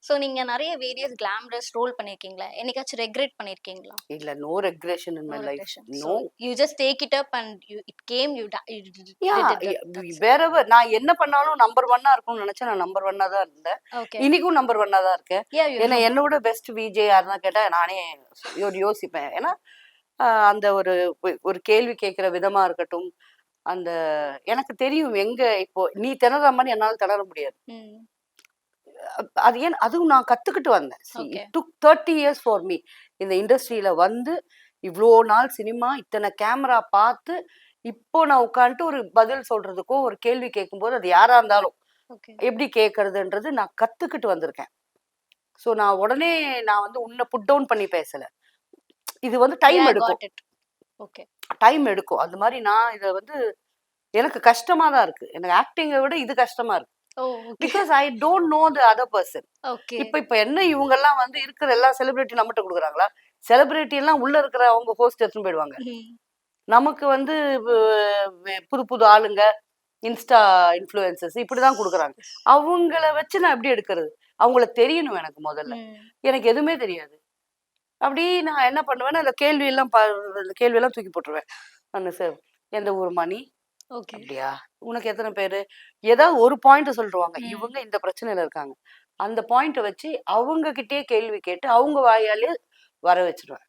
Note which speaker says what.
Speaker 1: So நீங்க நெறைய various glamorous role பண்ணியிருக்கீங்களா? என்னைக்காச்சும் ரெக்ரெட் பண்ணியிருக்கீங்களா?
Speaker 2: இல்ல, no regression in
Speaker 1: no
Speaker 2: my life.
Speaker 1: Regression. So
Speaker 2: no.
Speaker 1: You just take it up and it came you
Speaker 2: yeah!
Speaker 1: Did it that's it.
Speaker 2: Whatever நான் என்ன பண்ணாலும் number 1 இருக்கணும்னு நெனச்சா நான் நம்பர் 1 தான் இருந்தேன்.
Speaker 1: ஓகே.
Speaker 2: இன்னைக்கும் நம்பர் 1 தான் இருக்கேன்.
Speaker 1: யா யூ
Speaker 2: ஏன்னா என்ன விட பெஸ்ட் விஜே யாருன்னா கேட்டா நானே யோசிப்பேன். ஏன்னா அந்த ஒரு ஒரு கேள்வி கேட்கிற விதமா இருக்கட்டும், அந்த எனக்கு தெரியும் எங்க இப்போ நீ திணற மாரி என்னால திணற முடியாது.
Speaker 1: ம்.
Speaker 2: அது ஏன் அதுவும் நான் கத்துக்கிட்டு வந்தேன்.
Speaker 1: Okay.
Speaker 2: It took 30 years for me. இந்த இண்டஸ்ட்ரியில வந்து இவ்ளோ நாள் சினிமா, இத்தன கேமரா பார்த்து, இப்போ நான் உட்காந்துட்டு ஒரு பதில் சொல்றதுக்கோ, ஒரு கேள்வி கேட்கும்போது அது யாரா இருந்தாலும்
Speaker 1: ஓகே.
Speaker 2: எப்படி கேட்கறதுன்றது நான் கத்துக்கிட்டு வந்திருக்கேன். ஸோ நான் உடனே நான் வந்து உன்ன புட் டவுன் பண்ணி பேசல. இது வந்து டைம்
Speaker 1: யா
Speaker 2: எடுக்கும்.
Speaker 1: Got it. ஓகே.
Speaker 2: டைம் எடுக்கும். அந்த மாரி நான் இத வந்து எனக்கு கஷ்டமா தான் இருக்கு. எனக்கு ஆக்டிங்க விட இது கஷ்டமா இருக்கு.
Speaker 1: Oh! Okay.
Speaker 2: Because I don't know the other person.
Speaker 1: Okay.
Speaker 2: இப்ப என்ன இவங்கலாம் வந்து இருக்கிற எல்லா செலிபிரிட்டி நம்மட்ட குடுக்குறாங்களா? செலிபிரிட்டி எல்லாம் உள்ள இருக்கிற அவங்க ஹோஸ்ட் எடுத்துன்னு போயிடுவாங்க.
Speaker 1: ம்.
Speaker 2: நமக்கு வந்து புது புது ஆளுங்க, இன்ஸ்டா இன்ஃப்ளூயன்சர்ஸ் இப்படிதான் குடுக்குறாங்க. அவங்கள வச்சு நான் எப்படி எடுக்கிறது? அவங்கள தெரியணும் எனக்கு முதல்ல.
Speaker 1: ம்.
Speaker 2: எனக்கு எதுவுமே தெரியாது. அப்படி நான் என்ன பண்ணுவேன்னா, அந்த கேள்வியெல்லாம் தூக்கி போட்டுருவேன். நானு எந்த ஊரும்மா நீ?
Speaker 1: ஓகே.
Speaker 2: அப்படியா? உனக்கு எத்தன பேரு? ஏதாவது ஒரு பாயிண்ட் சொல்லிருவாங்க.
Speaker 1: ம்.
Speaker 2: இவங்க இந்த பிரச்சனையில இருக்காங்க. அந்த பாயிண்ட்ட வச்சு அவங்க கிட்டயே கேள்வி கேட்டு, அவங்க வாயாலயே வர வச்சுருவேன்.